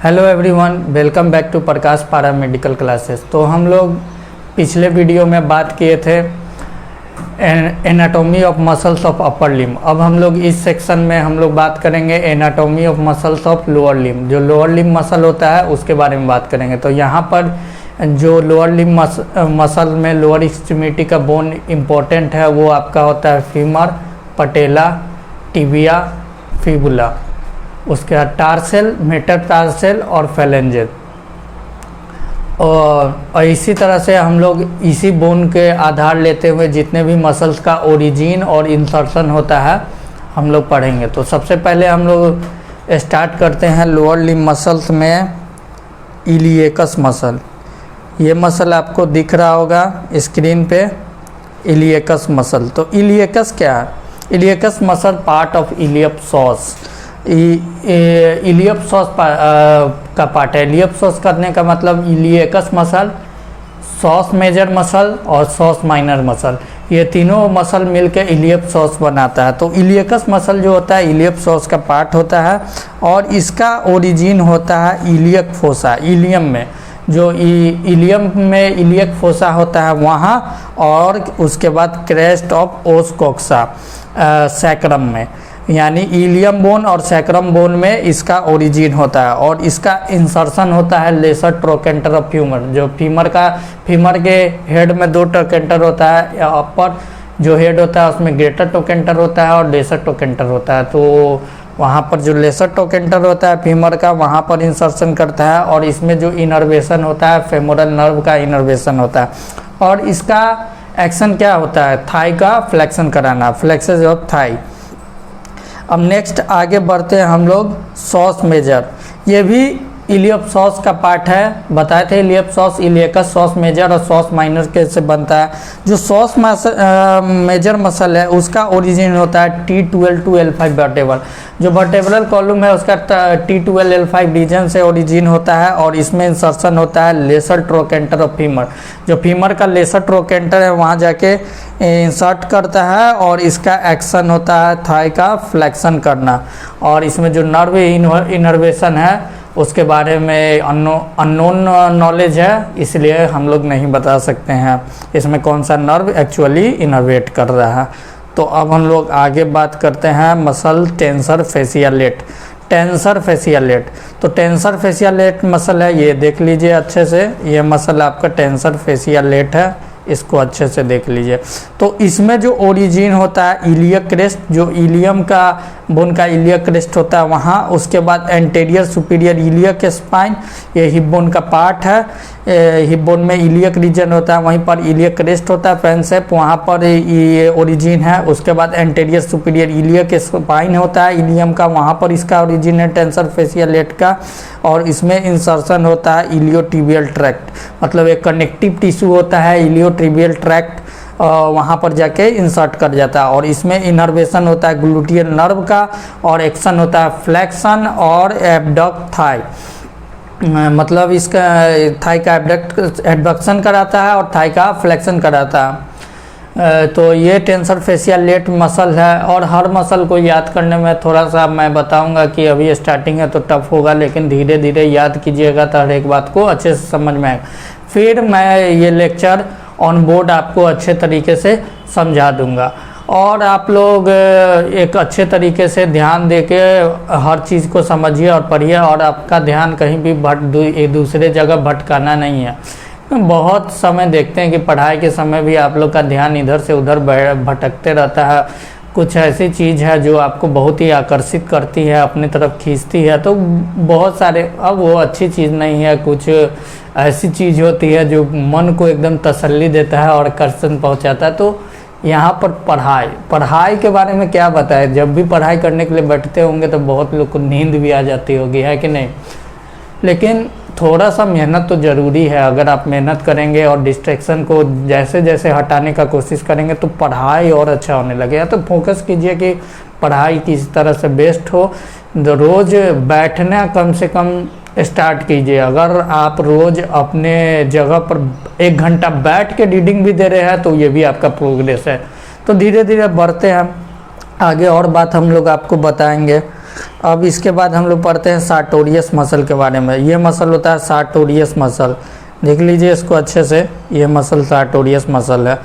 Hello everyone, welcome back to Prakash paramedical classes. तो हम लोग पिछले वीडियो में बात किए थे anatomy of muscles of upper limb. अब हम लोग इस सेक्शन में हम लोग बात करेंगे anatomy of muscles of lower limb. जो लोअर लिम्ब मसल होता है उसके बारे में बात करेंगे। तो यहाँ पर जो लोअर लिम्ब मसल में लोअर एक्सट्रीमिटी का बोन इम्पोर्टेंट है वो आपका होता है फीमर, पटेला, टिबिया, फिबुला, उसके बाद टार्सेल, मेटाटार्सेल और फेलेंजेस। और इसी तरह से हम लोग इसी बोन के आधार लेते हुए जितने भी मसल्स का ओरिजिन और इंसर्शन होता है हम लोग पढ़ेंगे। तो सबसे पहले हम लोग स्टार्ट करते हैं लोअर लिम्ब मसल्स में इलियकस मसल। ये मसल आपको दिख रहा होगा स्क्रीन पे, इलियकस मसल। तो इलियकस क्या है? इलियकस मसल पार्ट ऑफ इलियपसॉस। इलियपसॉस का पार्ट है। इलियपसॉस करने का मतलब इलियकस मसल, सॉस मेजर मसल और सॉस माइनर मसल, ये तीनों मसल मिलकर इलियपसॉस बनाता है। तो इलियकस मसल जो होता है इलियपसॉस का पार्ट होता है और इसका ओरिजिन होता है इलियक फोसा, इलियम में। जो इलियम में इलियक फोसा होता है वहाँ, और उसके बाद क्रेस्ट ऑफ ओस कॉक्सा सैक्रम में, यानी इलियम बोन और सैक्रम बोन में इसका ओरिजिन होता है। और इसका इंसर्शन होता है लेसर ट्रोकेंटर ऑफ फ्यूमर। जो फीमर के हेड में दो ट्रोकेंटर होता है, अपर जो हेड होता है उसमें ग्रेटर ट्रोकेंटर होता है और लेसर ट्रोकेंटर होता है। तो वहाँ पर जो लेसर ट्रोकेंटर होता है फीमर का, वहाँ पर इंसर्शन करता है। और इसमें जो इनर्वेशन होता है फेमोरल नर्व का इनर्वेशन होता है। और इसका एक्शन क्या होता है? थाई का फ्लेक्शन कराना, फ्लेक्सेस ऑफ थाई। अब नेक्स्ट आगे बढ़ते हैं हम लोग सॉस मेजर। ये भी इलियपसॉस का पार्ट है। बताए थे इलियपसॉस, इलियकस, सॉस मेजर और सॉस माइनर कैसे बनता है। जो सॉस मेजर मसल है उसका ओरिजिन होता है T12 to L5 वर्टेबल। जो वर्टेब्रल कॉलम है उसका T12 L5 रीजन से ओरिजिन होता है और इसमें इंसर्शन होता है लेसर ट्रोकेंटर ऑफ फीमर। जो फीमर का लेसर ट्रोकेंटर है वहाँ जाके इंसर्ट करता है और इसका एक्शन होता है थाई का फ्लेक्शन करना। और इसमें जो नर्व इनर्वेशन है उसके बारे में अननोन नॉलेज है, इसलिए हम लोग नहीं बता सकते हैं इसमें कौन सा नर्व एक्चुअली इनर्वेट कर रहा है। तो अब हम लोग आगे बात करते हैं मसल टेंसर फेसियालेट। टेंसर फेसियालेट, तो टेंसर फेसियालेट मसल है, ये देख लीजिए अच्छे से। ये मसल आपका टेंसर फेसियालेट है, इसको अच्छे से देख लीजिए। तो इसमें जो ओरिजिन होता है इलियक क्रेस्ट, जो इलियम का बोन का इलियक क्रेस्ट होता है वहाँ, उसके बाद एंटेरियर सुपीरियर इलियक स्पाइन, ये हिप बोन का पार्ट है। हिप बोन में इलियक रीजन होता है, वहीं पर इलियक क्रेस्ट होता है फैन शेप, वहाँ पर ये ओरिजिन है। उसके बाद एंटेरियर सुपीरियर इलियक स्पाइन होता है इलियम का, वहाँ पर इसका ओरिजिन है टेंसर फेसियालेट का। और इसमें इंसर्शन होता है इलियोटिबियल ट्रैक्ट, मतलब एक कनेक्टिव टिश्यू होता है इलियोटिबियल ट्रैक्ट, वहाँ पर जाके इंसर्ट कर जाता है। और इसमें इनर्वेशन होता है ग्लूटियल नर्व का और एक्शन होता है फ्लेक्शन और एबडक्ट थाई, मतलब इसका थाई का एबडक्शन कराता है और थाई का फ्लेक्शन कराता है। तो ये टेंसर फेसियालेट मसल है। और हर मसल को याद करने में थोड़ा सा मैं बताऊंगा कि अभी स्टार्टिंग है तो टफ होगा, लेकिन धीरे धीरे याद कीजिएगा तो हर एक बात को अच्छे से समझ में आएगा। फिर मैं ये लेक्चर ऑन बोर्ड आपको अच्छे तरीके से समझा दूंगा। और आप लोग एक अच्छे तरीके से ध्यान देके हर चीज़ को समझिए और पढ़िए, और आपका ध्यान कहीं भी दूसरे जगह भटकाना नहीं है। बहुत समय देखते हैं कि पढ़ाई के समय भी आप लोग का ध्यान इधर से उधर भटकते रहता है। कुछ ऐसी चीज़ है जो आपको बहुत ही आकर्षित करती है, अपनी तरफ खींचती है, तो बहुत सारे, अब वो अच्छी चीज़ नहीं है। कुछ ऐसी चीज़ होती है जो मन को एकदम तसल्ली देता है और आकर्षण पहुंचाता है। तो यहाँ पर पढ़ाई के बारे में क्या बताएं। जब भी पढ़ाई करने के लिए बैठते होंगे तो बहुत लोग को नींद भी आ जाती होगी, है कि नहीं? लेकिन थोड़ा सा मेहनत तो ज़रूरी है। अगर आप मेहनत करेंगे और डिस्ट्रैक्शन को जैसे जैसे हटाने का कोशिश करेंगे तो पढ़ाई और अच्छा होने लगेगा। तो फोकस कीजिए कि पढ़ाई किस तरह से बेस्ट हो। रोज़ बैठना कम से कम स्टार्ट कीजिए। अगर आप रोज़ अपने जगह पर 1 घंटा बैठ के रीडिंग भी दे रहे हैं तो ये भी आपका प्रोग्रेस है। तो धीरे धीरे बढ़ते हैं आगे, और बात हम लोग आपको बताएंगे। अब इसके बाद हम लोग पढ़ते हैं सार्टोरियस मसल के बारे में। ये मसल होता है सार्टोरियस मसल, देख लीजिए इसको अच्छे से, ये मसल सार्टोरियस मसल है।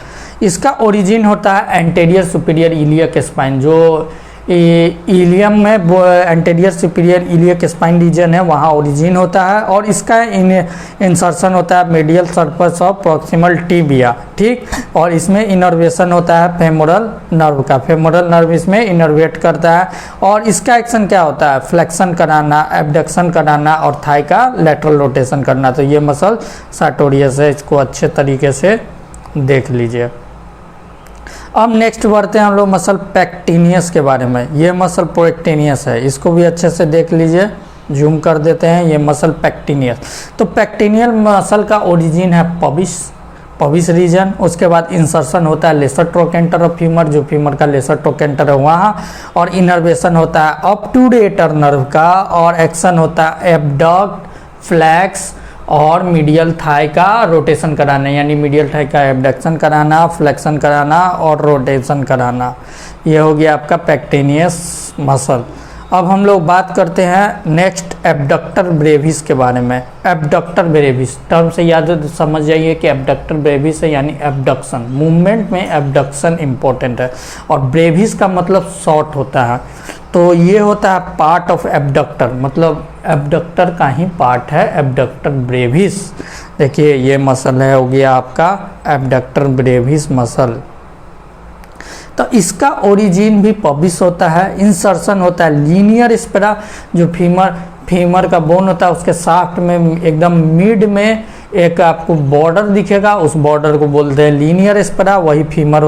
इसका ओरिजिन होता है एंटेरियर सुपीरियर इलियक स्पाइन, जो इलियम में anterior superior iliac spine region है, वहाँ ओरिजिन होता है। और इसका इंसर्शन होता है medial surface of proximal tibia, ठीक। और इसमें इनर्वेशन होता है फेमोरल नर्व का, फेमोरल नर्व इसमें इनर्वेट करता है। और इसका एक्शन क्या होता है, फ्लेक्शन कराना, एबडक्शन कराना और थाई का लेटरल रोटेशन करना। तो ये मसल सार्टोरियस है, इसको अच्छे तरीके से देख लीजिए। अब नेक्स्ट बढ़ते हैं हम लोग मसल पेक्टिनियस के बारे में। ये मसल पेक्टिनियस है, इसको भी अच्छे से देख लीजिए, जूम कर देते हैं। ये मसल पेक्टिनियस, तो पेक्टिनियल मसल का ओरिजिन है पविस रीजन। उसके बाद इंसर्शन होता है लेसर ट्रोकेंटर ऑफ फीमर, जो फीमर का लेसर ट्रोकेंटर है वहाँ। और इनर्वेशन होता है ऑब्टूरेटर नर्व का। और एक्शन होता है एबडक्ट, फ्लैक्स और मीडियल थाई का रोटेशन कराना, यानी मीडियल थाई का एबडक्शन कराना, फ्लेक्शन कराना और रोटेशन कराना। ये हो गया आपका पेक्टिनियस मसल। अब हम लोग बात करते हैं नेक्स्ट एबडक्टर ब्रेविस के बारे में। एबडक्टर ब्रेविस टर्म से याद समझ जाइए कि एबडक्टर ब्रेविस है यानी एबडक्शन, मूवमेंट में एबडक्शन इम्पोर्टेंट है। और ब्रेविस का मतलब शॉर्ट होता है, तो ये होता है पार्ट ऑफ एबडक्टर, मतलब एबडक्टर का ही पार्ट है एबडक्टर ब्रेविस। देखिए ये मसल है, हो गया आपका एबडक्टर ब्रेविस मसल। तो इसका ओरिजिन भी पबिस होता है। इंसर्शन होता है लीनियर स्पेरा, जो फीमर का बोन होता है उसके शाफ्ट में एकदम मिड में एक आपको बॉर्डर दिखेगा, उस बॉर्डर को बोलते हैं लीनियर स्पेरा। वही फीमर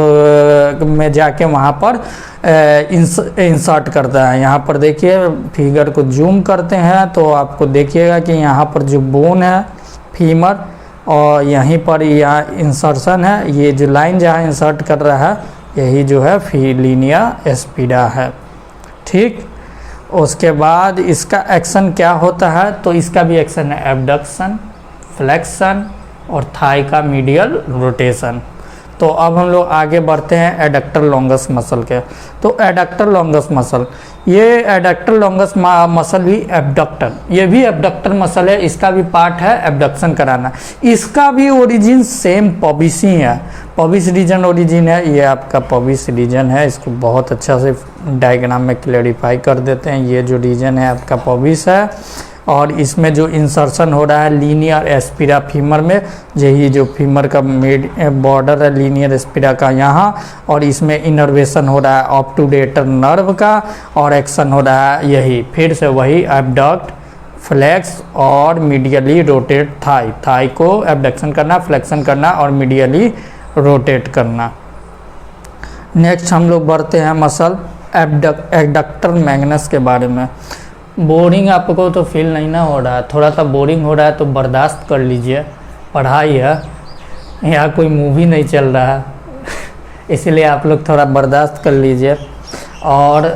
में जाके वहाँ पर इंसर्ट करता है। यहाँ पर देखिए, फिगर को जूम करते हैं तो आपको देखिएगा कि यहाँ पर जो बोन है फीमर, और यहीं पर यहाँ इंसर्शन है। ये जो लाइन जहाँ इंसर्ट कर रहा है यही जो है लीनिया एस्पिडा है, ठीक। उसके बाद इसका एक्शन क्या होता है, तो इसका भी एक्शन है एबडक्शन, फ्लेक्शन और थाई का मीडियल रोटेशन। तो अब हम लोग आगे बढ़ते हैं एडक्टर लॉन्गस मसल के। तो एडक्टर लॉन्गस मसल, ये एडक्टर लॉन्गस मसल भी एबडक्टर, ये भी एबडक्टर मसल है, इसका भी पार्ट है एबडक्शन कराना। इसका भी ओरिजिन सेम पबिस ही है, पबिस रीजन ओरिजिन है। ये आपका पबिस रीजन है, इसको बहुत अच्छा से डायग्राम में क्लेरिफाई कर देते हैं। ये जो रीजन है आपका पबिस है, और इसमें जो इंसर्शन हो रहा है लीनियर एस्पिरा फीमर में, यही जो फीमर का बॉर्डर है लीनियर एस्पिरा का यहाँ, और इसमें इनर्वेशन हो रहा है ऑब्टूरेटर नर्व का, और एक्शन हो रहा है यही फिर से वही एबडक्ट, फ्लेक्स और मीडियली रोटेट थाई को एबडक्शन करना, फ्लेक्शन करना और मीडियली रोटेट करना। नेक्स्ट हम लोग बढ़ते हैं मसल एडक्टर मैग्नस के बारे में। बोरिंग आपको तो फील नहीं ना हो रहा है, थोड़ा सा बोरिंग हो रहा है तो बर्दाश्त कर लीजिए, पढ़ाई है, यहाँ कोई मूवी नहीं चल रहा है इसलिए आप लोग थोड़ा बर्दाश्त कर लीजिए और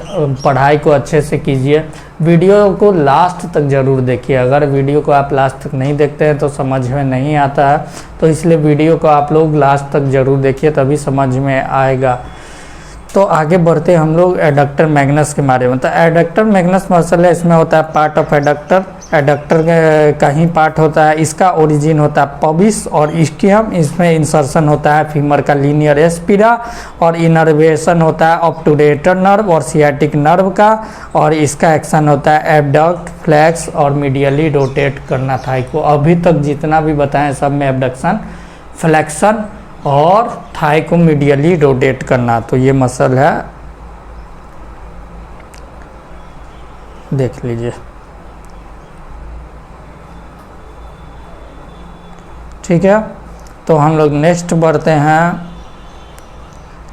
पढ़ाई को अच्छे से कीजिए। वीडियो को लास्ट तक ज़रूर देखिए, अगर वीडियो को आप लास्ट तक नहीं देखते हैं तो समझ में नहीं आता है, तो इसलिए वीडियो को आप लोग लास्ट तक ज़रूर देखिए, तभी समझ में आएगा। तो आगे बढ़ते हैं हम लोग एडक्टर मैग्नस के बारे में। तो एडक्टर मैग्नस मसल है, इसमें होता है पार्ट ऑफ एडक्टर, एडक्टर का ही पार्ट होता है। इसका ओरिजिन होता है पबिस और इस्कियम, इसमें इंसर्शन होता है फीमर का लीनियर एस्पिरा, और इनर्वेशन होता है ऑब्टूरेटर नर्व और सियाटिक नर्व का, और इसका एक्शन होता है एबडक्ट, फ्लेक्स और मीडियली रोटेट करना थाई को। अभी तक जितना भी बताएं सब में एबडक्शन, फ्लेक्शन और थाई को मीडियली रोटेट करना। तो ये मसल है, देख लीजिए, ठीक है। तो हम लोग नेक्स्ट बढ़ते हैं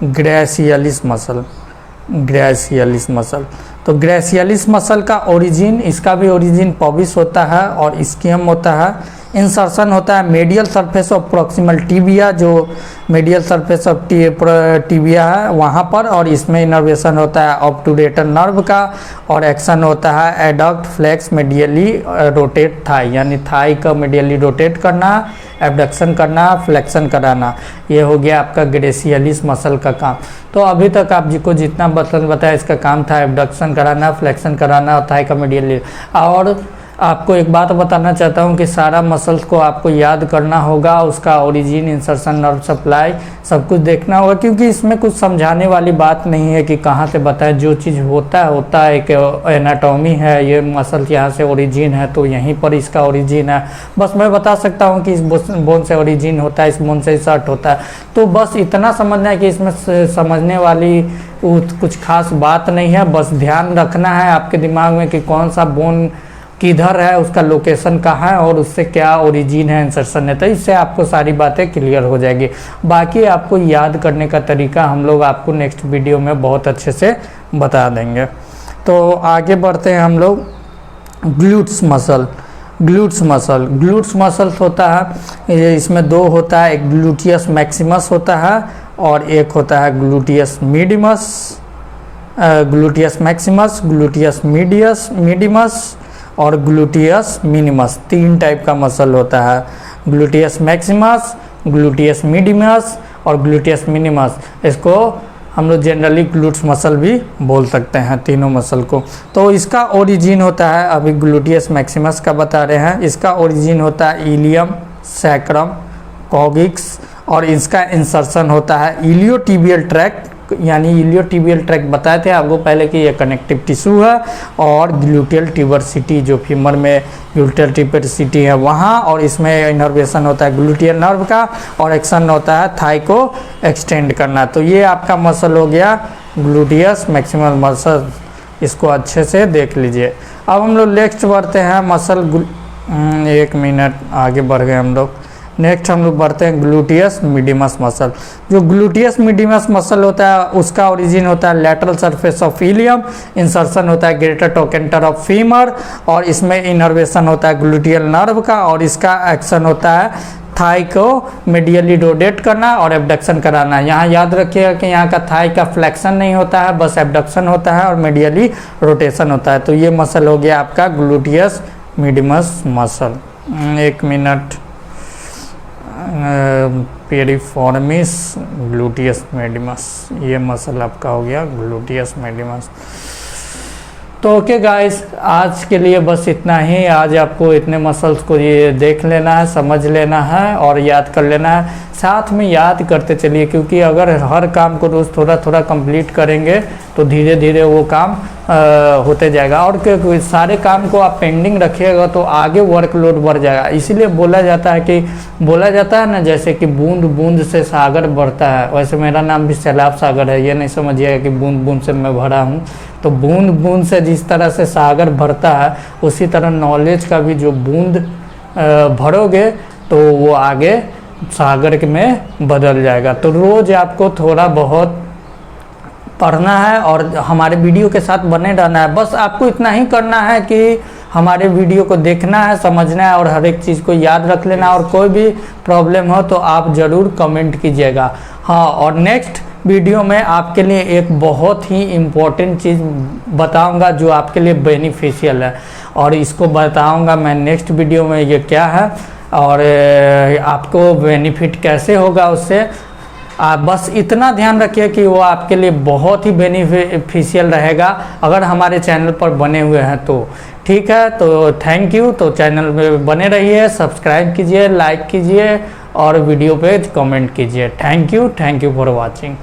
ग्रेशियलिस मसल। ग्रेशियलिस मसल, तो ग्रेशियलिस मसल का ओरिजिन, इसका भी ओरिजिन पबिस होता है और इस्कियम होता है। इंसर्शन होता है medial surface of proximal tibia, जो मेडियल सरफेस ऑफ टिबिया है वहाँ पर, और इसमें इनर्वेशन होता है ऑब्टूरेटर नर्व का, और एक्शन होता है एडक्ट फ्लेक्स मेडियली रोटेट थाई, यानी थाई का मेडियली रोटेट करना, एबडक्शन करना, फ्लेक्शन कराना। ये हो गया आपका ग्रेशियलिस मसल का काम। तो अभी तक आप जी को जितना मसल बताया इसका काम था एबडक्शन कराना, फ्लेक्शन कराना और थाई का मेडियली। और आपको एक बात बताना चाहता हूँ कि सारा मसल्स को आपको याद करना होगा, उसका ओरिजिन, इंसर्शन, नर्व सप्लाई सब कुछ देखना होगा, क्योंकि इसमें कुछ समझाने वाली बात नहीं है कि कहाँ से बताएं। जो चीज़ होता है कि एनाटॉमी है, ये मसल यहाँ से ओरिजिन है तो यहीं पर इसका ओरिजिन है। बस मैं बता सकता हूँ कि इस बोन से ओरिजिन होता है, इस बोन से सर्ट होता है। तो बस इतना समझना है कि इसमें समझने वाली कुछ खास बात नहीं है। बस ध्यान रखना है आपके दिमाग में कि कौन सा बोन किधर है, उसका लोकेशन कहाँ है और उससे क्या ओरिजिन है, इंसर्शन है। तो इससे आपको सारी बातें क्लियर हो जाएगी। बाकी आपको याद करने का तरीका हम लोग आपको नेक्स्ट वीडियो में बहुत अच्छे से बता देंगे। तो आगे बढ़ते हैं हम लोग। ग्लूट्स मसल, ग्लूट्स मसल्स होता है, इसमें दो होता है, एक ग्लूटियस मैक्सिमस होता है और एक होता है gluteus mediums. Gluteus Maximus, gluteus mediums और ग्लूटियस मिनिमस, तीन टाइप का मसल होता है। ग्लूटियस मैक्सिमस, ग्लूटियस मीडियमस और ग्लूटियस मिनिमस। इसको हम लोग जनरली ग्लूट्स मसल भी बोल सकते हैं तीनों मसल को। तो इसका ओरिजिन होता है, अभी ग्लूटियस मैक्सिमस का बता रहे हैं, इसका ओरिजिन होता है इलियम सैक्रम कॉगिक्स, और इसका इंसर्शन होता है इलियोटिबियल ट्रैक्ट, यानी इलियोटिबियल ट्रैक्ट बताए थे आपको पहले कि ये कनेक्टिव टिश्यू है, और ग्लूटियल ट्यूबरसिटी जो फीमर में ग्लूटियल ट्यूबरसिटी है वहाँ, और इसमें इनर्वेशन होता है ग्लूटियल नर्व का, और एक्शन होता है थाई को एक्सटेंड करना। तो ये आपका मसल हो गया ग्लूटियस मैक्सिमल मसल, इसको अच्छे से देख लीजिए। अब हम लोग नेक्स्ट बढ़ते हैं मसल, एक मिनट आगे बढ़ गए हम लोग। नेक्स्ट हम लोग बढ़ते हैं ग्लूटियस मीडियमस मसल। जो ग्लूटियस मीडियमस मसल होता है उसका ओरिजिन होता है lateral surface of ilium, insertion होता है ग्रेटर टोकेंटर ऑफ फीमर, और इसमें इनर्वेशन होता है ग्लूटियल नर्व का, और इसका एक्शन होता है थाई को मेडियली रोटेट करना और एबडक्शन कराना। यहाँ याद रखिएगा कि यहाँ का थाई का फ्लेक्शन नहीं होता है, बस एबडक्शन होता है और मेडियली रोटेशन होता है। तो ये मसल हो गया आपका ग्लूटियस मीडियमस मसल। एक मिनट, पेरिफॉर्मिस ग्लूटियस मीडियमस, ये मसल आपका हो गया ग्लूटियस मीडियमस। तो ओके गाइस, आज के लिए बस इतना ही। आज आपको इतने मसल्स को ये देख लेना है, समझ लेना है और याद कर लेना है। साथ में याद करते चलिए, क्योंकि अगर हर काम को रोज़ थोड़ा थोड़ा कंप्लीट करेंगे तो धीरे धीरे वो काम होते जाएगा। और सारे काम को आप पेंडिंग रखिएगा तो आगे वर्कलोड बढ़ जाएगा। इसीलिए बोला जाता है ना, जैसे कि बूंद बूंद से सागर बढ़ता है, वैसे मेरा नाम भी सैलाब सागर है। ये नहीं समझिएगा कि बूंद बूंद से मैं भरा हूँ। तो बूंद बूंद से जिस तरह से सागर भरता है, उसी तरह नॉलेज का भी जो बूंद भरोगे तो वो आगे सागर में बदल जाएगा। तो रोज़ आपको थोड़ा बहुत पढ़ना है और हमारे वीडियो के साथ बने रहना है। बस आपको इतना ही करना है कि हमारे वीडियो को देखना है, समझना है और हर एक चीज़ को याद रख लेना। और कोई भी प्रॉब्लम हो तो आप ज़रूर कमेंट कीजिएगा। हाँ, और नेक्स्ट वीडियो में आपके लिए एक बहुत ही इम्पोर्टेंट चीज़ बताऊंगा जो आपके लिए बेनिफिशियल है, और इसको बताऊंगा मैं नेक्स्ट वीडियो में ये क्या है और आपको बेनिफिट कैसे होगा उससे। आप बस इतना ध्यान रखिए कि वो आपके लिए बहुत ही बेनिफिशियल रहेगा अगर हमारे चैनल पर बने हुए हैं तो। ठीक है, तो थैंक यू। तो चैनल में बने रहिए, सब्सक्राइब कीजिए, लाइक कीजिए और वीडियो पे कमेंट कीजिए। Thank you for watching.